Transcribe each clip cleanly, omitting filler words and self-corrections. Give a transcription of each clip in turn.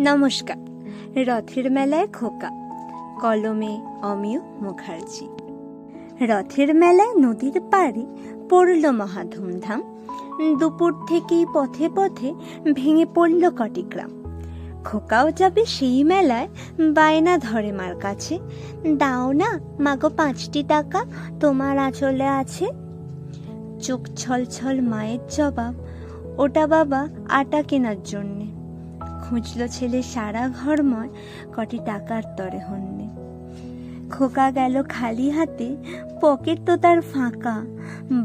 নমস্কার। রথের মেলায় খোকা, কলমে অমিয় মুখার্জি। রথের মেলায় নদীর পাড়ে পড়ল মহা ধুমধাম। দুপুর থেকেই পথে পথে ভেঙে পড়ল কটি গ্রাম। খোকাও যাবে সেই মেলায়, বায়না ধরে মার কাছে, দাও না মাগো 5টি টাকা, তোমার আঁচলে আছে। চোখ ছলছল মায়ের জবাব, ওটা বাবা আটা কেনার জন্যে। খুঁজল ছেলে সারা ঘরময়, কটি টাকার তরে হন্যে। খোকা গেল খালি হাতে, পকেট তো তার ফাঁকা।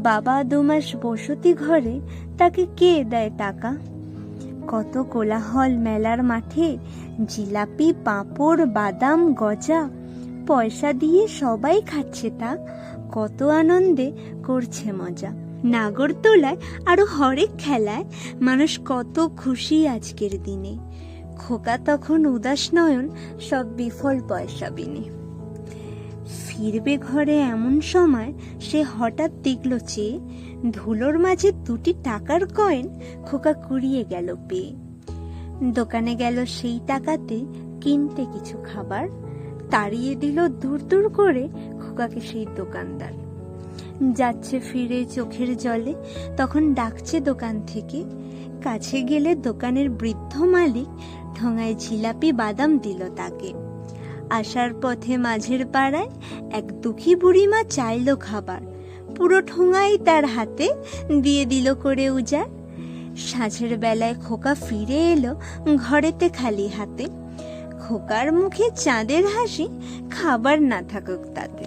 বাবা 2 মাস বসতি ঘরে, তাকে কে দেয় টাকা? কত কোলাহল মেলার মাঠে, জিলাপি পাঁপড় বাদাম গজা, পয়সা দিয়ে সবাই খাচ্ছে তা, কত আনন্দে করছে মজা। নাগরদোলায় আরো হরেক খেলায় মানুষ কত খুশি আজকের দিনে। খোকা তখন উদাস নয়ন, সব বিফল পয়সা বিনে। ফিরবে ঘরে এমন সময়, সে হঠাৎ দেখল চেয়ে, ধুলোর মাঝে 2টি টাকার কয়েন খোকা কুড়িয়ে গেল পেয়ে। দোকানে গেল সেই টাকাতে কিনতে কিছু খাবার, তাড়িয়ে দিল দূর দূর করে খোকাকে সেই দোকানদার। যাচ্ছে ফিরে চোখের জলে, তখন ডাকছে দোকান থেকে। কাছে গেলে দোকানের বৃদ্ধ মালিক ঠোঙায় জিলাপি বাদাম দিল তাকে। আসার পথে মাঝের পাড়ায় এক দুঃখী বুড়িমা চাইল খাবার, পুরো ঠোঙাই তার হাতে দিয়ে দিল করে উজাড়। সাঁঝের বেলায় খোকা ফিরে এলো ঘরেতে খালি হাতে। খোকার মুখে চাঁদের হাসি, খাবার না থাকুক তাতে।